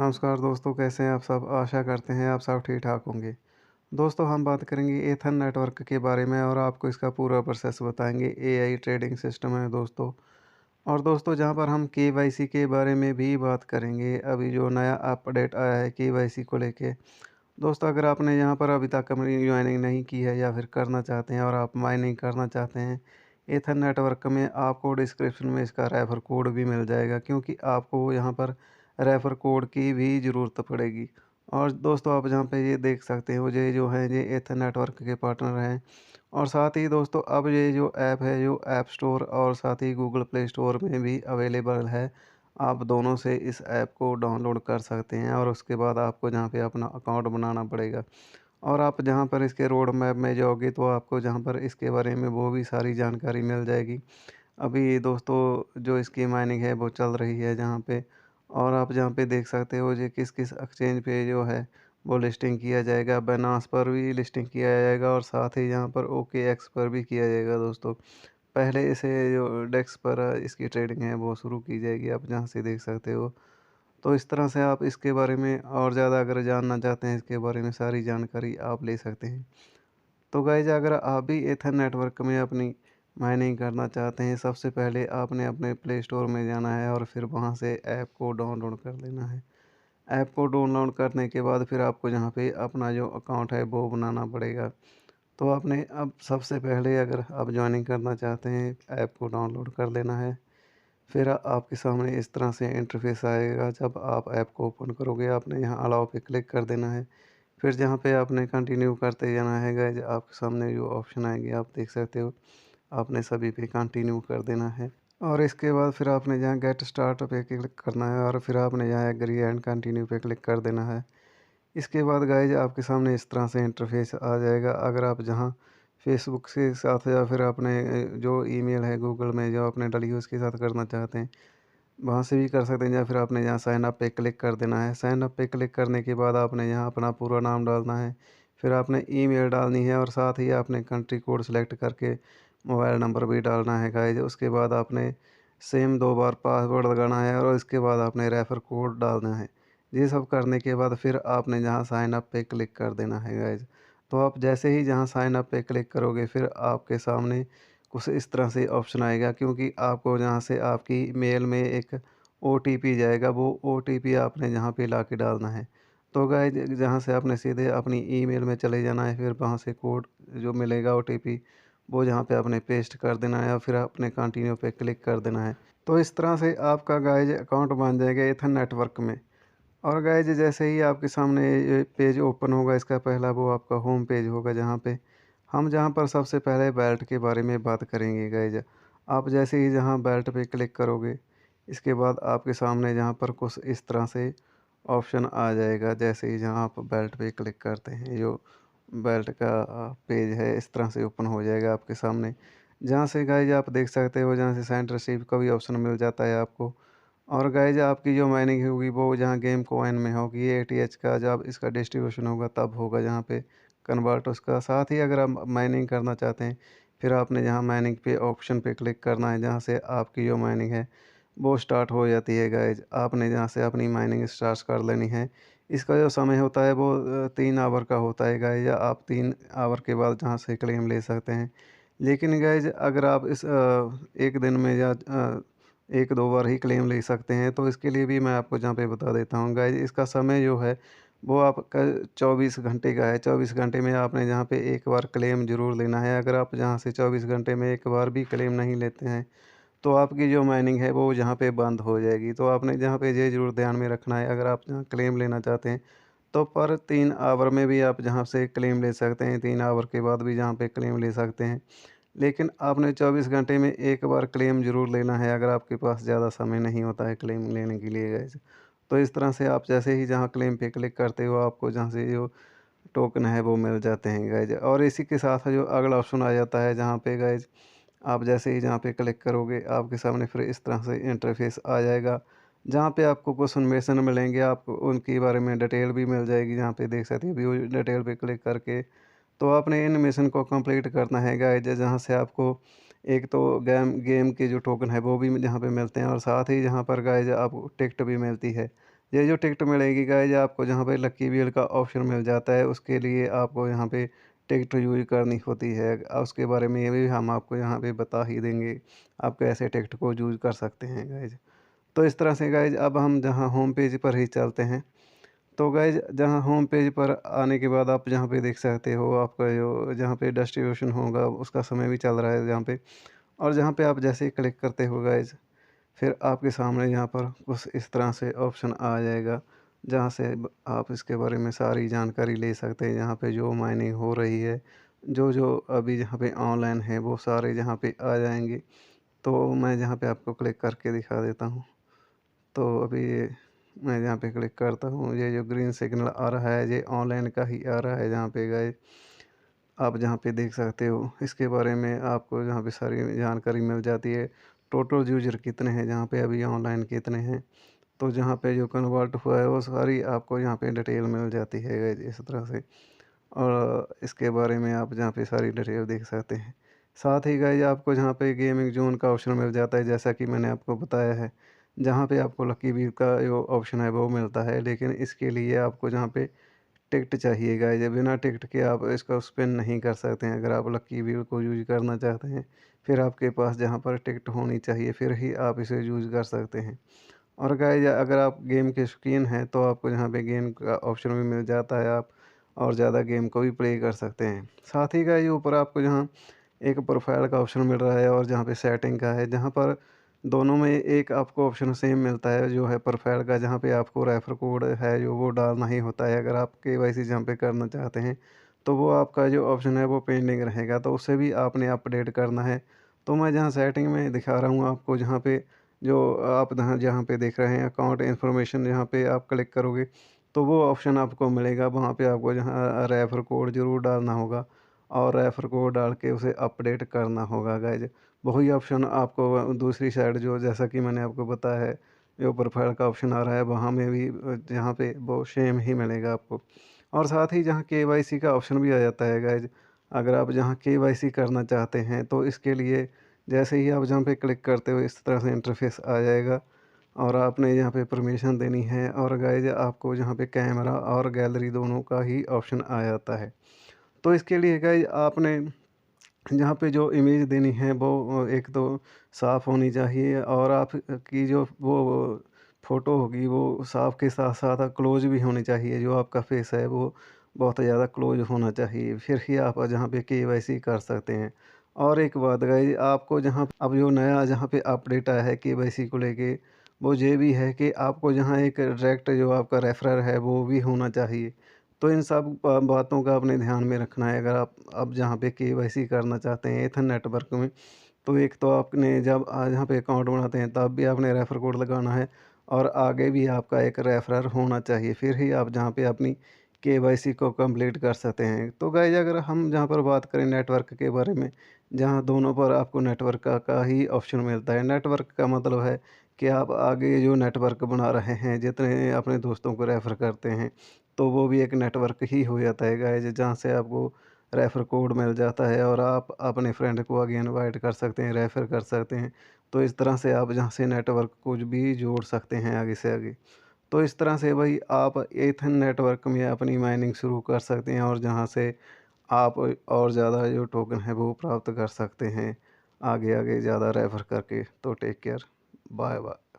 नमस्कार दोस्तों, कैसे हैं आप सब? आशा करते हैं आप सब ठीक-ठाक होंगे। दोस्तों, हम बात करेंगे एथर नेटवर्क के बारे में और आपको इसका पूरा प्रोसेस बताएँगे। एआई ट्रेडिंग सिस्टम है दोस्तों। और दोस्तों, जहाँ पर हम केवाईसी के बारे में भी बात करेंगे, अभी जो नया अपडेट आया है केवाईसी को लेके। दोस्तों, अगर आपने यहाँ पर अभी तक अपनी जॉइनिंग नहीं की है या फिर करना चाहते हैं और आप माइनिंग करना चाहते हैं, एथर नेटवर्क में आपको डिस्क्रिप्शन में इसका रेफर कोड भी मिल जाएगा, क्योंकि आपको यहाँ पर रेफर कोड की भी ज़रूरत पड़ेगी। और दोस्तों, आप जहाँ पे ये देख सकते हो, ये जो है ये एथर नेटवर्क के पार्टनर हैं। और साथ ही दोस्तों, अब ये जो ऐप है, जो ऐप स्टोर और साथ ही गूगल प्ले स्टोर में भी अवेलेबल है। आप दोनों से इस ऐप को डाउनलोड कर सकते हैं और उसके बाद आपको जहाँ पे अपना अकाउंट बनाना पड़ेगा। और आप जहाँ पर इसके रोड मैप में जाओगे तो आपको जहाँ पर इसके बारे में वो भी सारी जानकारी मिल जाएगी। अभी दोस्तों, जो इसकी माइनिंग है वो चल रही है जहाँ पे। और आप जहाँ पे देख सकते हो ये किस-किस एक्सचेंज पे जो है वो लिस्टिंग किया जाएगा। बायनांस पर भी लिस्टिंग किया जाएगा और साथ ही यहाँ पर ओकेएक्स पर भी किया जाएगा दोस्तों। पहले इसे जो डेक्स पर इसकी ट्रेडिंग है वो शुरू की जाएगी, आप जहाँ से देख सकते हो। तो इस तरह से आप इसके बारे में और ज़्यादा अगर जानना चाहते हैं, इसके बारे में सारी जानकारी आप ले सकते हैं। तो गाइज़, अगर आप भी एथर नेटवर्क में अपनी माइनिंग करना चाहते हैं, सबसे पहले आपने अपने प्ले स्टोर में जाना है और फिर वहाँ से ऐप को डाउनलोड कर लेना है। ऐप को डाउनलोड करने के बाद फिर आपको यहाँ पे अपना जो अकाउंट है वो बनाना पड़ेगा। तो आपने अब सबसे पहले अगर आप जॉइनिंग करना चाहते हैं, ऐप को डाउनलोड कर लेना है। फिर आपके सामने इस तरह से इंटरफ़ेस आएगा। जब आप ऐप को ओपन करोगे, आपने यहाँ अलाउ पे क्लिक कर देना है। फिर जहाँ पे आपने कंटिन्यू करते जाना है गाइज़, आपके सामने जो ऑप्शन आएँगे आप देख सकते हो। आपने सभी पे कंटिन्यू कर देना है। और इसके बाद फिर आपने यहाँ गेट स्टार्ट पे क्लिक करना है और फिर आपने यहाँ एग्री एंड कंटिन्यू पे क्लिक कर देना है। इसके बाद गाइज़, आपके सामने इस तरह से इंटरफ़ेस आ जाएगा। अगर आप जहाँ फ़ेसबुक के साथ या फिर अपने जो ईमेल है गूगल में जो आपने डली है उसके साथ करना चाहते हैं, वहाँ से भी कर सकते हैं, या फिर आपने यहाँ साइन अप पे क्लिक कर देना है। साइन अप पे क्लिक करने के बाद आपने यहाँ अपना पूरा नाम डालना है। फिर आपने ईमेल डालनी है और साथ ही आपने कंट्री कोड सेलेक्ट करके मोबाइल नंबर भी डालना है गाइज़। उसके बाद आपने सेम 2 बार पासवर्ड लगाना है और इसके बाद आपने रेफर कोड डालना है। ये सब करने के बाद फिर आपने जहाँ साइन अप पे क्लिक कर देना है गाइज़। तो आप जैसे ही जहाँ साइन अप पे क्लिक करोगे, फिर आपके सामने कुछ इस तरह से ऑप्शन आएगा, क्योंकि आपको जहाँ से आपकी मेल में एक ओटीपी जाएगा, वो ओटीपी आपने जहाँ पे लाके डालना है। तो गाइज़, जहाँ से आपने सीधे अपनी ईमेल में चले जाना है, फिर वहाँ से कोड जो मिलेगा ओटीपी, वो जहाँ पे आपने पेस्ट कर देना है और फिर आपने कंटिन्यू पे क्लिक कर देना है। तो इस तरह से आपका गाइज़ अकाउंट बन जाएगा एथर नेटवर्क में। और गाइज़, जैसे ही आपके सामने ये पेज ओपन होगा, इसका पहला वो आपका होम पेज होगा, जहाँ पे हम जहाँ पर सबसे पहले बेल्ट के बारे में बात करेंगे गाइज़। आप जैसे ही जहाँ बेल्ट पे क्लिक करोगे, इसके बाद आपके सामने जहाँ पर कुछ इस तरह से ऑप्शन आ जाएगा। जैसे ही जहाँ आप बेल्ट पे क्लिक करते हैं, जो बेल्ट का पेज है इस तरह से ओपन हो जाएगा आपके सामने। जहाँ से गाइज़ आप देख सकते हो, जहाँ से सेंड रिसीव का भी ऑप्शन मिल जाता है आपको। और गाइज़, आपकी जो माइनिंग होगी वो जहाँ गेम कॉइन में होगी, एटीएच का जब इसका डिस्ट्रीब्यूशन होगा तब होगा, जहाँ पे कन्वर्ट उसका। साथ ही अगर आप माइनिंग करना चाहते हैं, फिर आपने यहाँ माइनिंग पे ऑप्शन पे क्लिक करना है, जहाँ से आपकी जो माइनिंग है वो स्टार्ट हो जाती है गाइज़। आपने जहाँ से अपनी माइनिंग स्टार्ट कर लेनी है। इसका जो समय होता है वो 3 आवर का होता है गाइज़, या आप 3 आवर के बाद जहाँ से क्लेम ले सकते हैं। लेकिन गाइज़, अगर आप इस 1 दिन में या 1-2 बार ही क्लेम ले सकते हैं, तो इसके लिए भी मैं आपको जहाँ पे बता देता हूँ गाइज़। इसका समय जो है वो आपका 24 घंटे का है। 24 घंटे में आपने जहाँ पे एक बार क्लेम ज़रूर लेना है। अगर आप जहाँ से 24 घंटे में एक बार भी क्लेम नहीं लेते हैं, तो आपकी जो माइनिंग है वो जहाँ पे बंद हो जाएगी। तो आपने जहाँ पे ये ज़रूर ध्यान में रखना है, अगर आप जहाँ क्लेम लेना चाहते हैं, तो पर 3 आवर में भी आप जहाँ से क्लेम ले सकते हैं, 3 आवर के बाद भी जहाँ पे क्लेम ले सकते हैं। लेकिन आपने 24 घंटे में एक बार क्लेम ज़रूर लेना है, अगर आपके पास ज़्यादा समय नहीं होता है क्लेम लेने के लिए गाइज़। तो इस तरह से आप जैसे ही जहाँ क्लेम पे क्लिक करते हो, आपको जहाँ से जो टोकन है वो मिल जाते हैं गाइज़। और इसी के साथ जो अगला ऑप्शन आ जाता है, जहाँ पे गाइज़ आप जैसे ही जहाँ पे क्लिक करोगे, आपके सामने फिर इस तरह से इंटरफ़ेस आ जाएगा, जहाँ पे आपको कुछ इन्फॉर्मेशन मिलेंगे, आपको उनके बारे में डिटेल भी मिल जाएगी। जहाँ पे देख सकते हैं व्यू डिटेल पे क्लिक करके, तो आपने इन मिशन को कंप्लीट करना है गाइज, जहाँ से आपको एक तो गेम की जो टोकन है वो भी जहाँ पे मिलते हैं, और साथ ही जहाँ पर गाइज आपको टिकट भी मिलती है, ये जो टिकट मिलेगी गाइज आपको जहाँ पे लकी व्हील का ऑप्शन मिल जाता है, उसके लिए आपको यहाँ पे टिकट यूज़ करनी होती है। उसके बारे में ये भी हम आपको यहाँ पे बता ही देंगे, आप कैसे टिकट को यूज़ कर सकते हैं गाइज। तो इस तरह से गाइज अब हम जहाँ होम पेज पर ही चलते हैं। तो गाइज जहाँ होम पेज पर आने के बाद आप जहाँ पे देख सकते हो, आपका जो जहाँ पे डिस्ट्रीब्यूशन होगा उसका समय भी चल रहा है जहाँ पे, और जहाँ पे आप जैसे ही क्लिक करते हो गाइज, फिर आपके सामने यहाँ पर कुछ इस तरह से ऑप्शन आ जाएगा, जहाँ से आप इसके बारे में सारी जानकारी ले सकते हैं। यहाँ पे जो माइनिंग हो रही है, जो जो अभी जहाँ पे ऑनलाइन है, वो सारे जहाँ पे आ जाएंगे। तो मैं जहाँ पे आपको क्लिक करके दिखा देता हूँ। तो अभी मैं यहाँ पे क्लिक करता हूँ, ये जो ग्रीन सिग्नल आ रहा है ये ऑनलाइन का ही आ रहा है। जहाँ पे गए आप जहाँ पे देख सकते हो, इसके बारे में आपको जहाँ पे सारी जानकारी मिल जाती है। टोटल यूज़र कितने हैं, जहाँ पे अभी ऑनलाइन कितने हैं, तो जहाँ पे जो कन्वर्ट हुआ है वो सारी आपको यहाँ पे डिटेल मिल जाती है गाइस इस तरह से। और इसके बारे में आप जहाँ पे सारी डिटेल देख सकते हैं। साथ ही गाइस आपको जहाँ पे गेमिंग ज़ोन का ऑप्शन मिल जाता है, जैसा कि मैंने आपको बताया है। जहाँ पे आपको लकी व्हील का जो ऑप्शन है वो मिलता है, लेकिन इसके लिए आपको जहाँ पे टिकट चाहिए गाइस, बिना टिकट के आप इसका स्पिन नहीं कर सकते हैं। अगर आप लकी व्हील को यूज़ करना चाहते हैं, फिर आपके पास जहाँ पर टिकट होनी चाहिए, फिर ही आप इसे यूज़ कर सकते हैं। और गाइस अगर आप गेम के शौकीन हैं, तो आपको यहाँ पे गेम का ऑप्शन भी मिल जाता है, आप और ज़्यादा गेम को भी प्ले कर सकते हैं। साथ ही गाइस ऊपर आपको यहाँ एक प्रोफाइल का ऑप्शन मिल रहा है और जहाँ पे सेटिंग का है, जहाँ पर दोनों में एक आपको ऑप्शन सेम मिलता है, जो है प्रोफाइल का, जहाँ पे आपको रेफर कोड है जो वो डालना ही होता है। अगर आप केवाईसी जहाँ पे करना चाहते हैं, तो वो आपका जो ऑप्शन है वो पेंडिंग रहेगा, तो उसे भी आपने अपडेट करना है। तो मैं जहाँ सेटिंग में दिखा रहा हूँ आपको, जहाँ पे जो आप जहाँ जहाँ पे देख रहे हैं अकाउंट इन्फॉर्मेशन, जहाँ पे आप क्लिक करोगे तो वो ऑप्शन आपको मिलेगा। वहाँ पे आपको जहाँ रेफर कोड ज़रूर डालना होगा और रेफर कोड डाल के उसे अपडेट करना होगा गाइज। वही ऑप्शन आपको दूसरी साइड जो जैसा कि मैंने आपको बताया है, जो प्रोफाइल का ऑप्शन आ रहा है वहाँ में भी जहाँ पे वो सेम ही मिलेगा आपको। और साथ ही जहाँ केवाईसी का ऑप्शन भी आ जाता है गाइज। अगर आप जहाँ केवाईसी करना चाहते हैं, तो इसके लिए जैसे ही आप जहाँ पे क्लिक करते हो इस तरह से इंटरफेस आ जाएगा, और आपने यहाँ पे परमिशन देनी है। और गाइज आपको जहाँ पे कैमरा और गैलरी दोनों का ही ऑप्शन आ जाता है। तो इसके लिए गाइज आपने जहाँ पे जो इमेज देनी है वो एक तो साफ़ होनी चाहिए, और आप की जो वो फ़ोटो होगी वो साफ़ के साथ साथ क्लोज भी होनी चाहिए। जो आपका फेस है वो बहुत ज़्यादा क्लोज होना चाहिए, फिर ही आप जहाँ पे केवाईसी कर सकते हैं। और एक बात गाइस, आपको जहाँ अब जो नया जहाँ पे अपडेट आया है केवाईसी को लेके, वो ये भी है कि आपको जहाँ एक डायरेक्ट जो आपका रेफरर है वो भी होना चाहिए। तो इन सब बातों का आपने ध्यान में रखना है। अगर आप अब जहाँ पे केवाईसी करना चाहते हैं एथन नेटवर्क में, तो एक तो आपने जब यहाँ पे अकाउंट बनाते हैं तब भी आपने रेफ़र कोड लगाना है, और आगे भी आपका एक रेफ़रर होना चाहिए, फिर ही आप जहाँ पे अपनी केवाईसी को कंप्लीट कर सकते हैं। तो गाइस अगर हम जहाँ पर बात करें नेटवर्क के बारे में, जहाँ दोनों पर आपको नेटवर्क का ही ऑप्शन मिलता है। नेटवर्क का मतलब है कि आप आगे जो नेटवर्क बना रहे हैं, जितने अपने दोस्तों को रेफ़र करते हैं, तो वो भी एक नेटवर्क ही हो जाता है गाइस, जहाँ से आपको रेफ़र कोड मिल जाता है और आप अपने फ्रेंड को आगे इनवाइट कर सकते हैं, रेफ़र कर सकते हैं। तो इस तरह से आप जहाँ से नेटवर्क कुछ भी जोड़ सकते हैं आगे से आगे। तो इस तरह से भाई आप एथन नेटवर्क में अपनी माइनिंग शुरू कर सकते हैं, और जहाँ से आप और ज़्यादा जो टोकन है वो प्राप्त कर सकते हैं, आगे आगे ज़्यादा रेफ़र करके। तो टेक केयर, बाय बाय।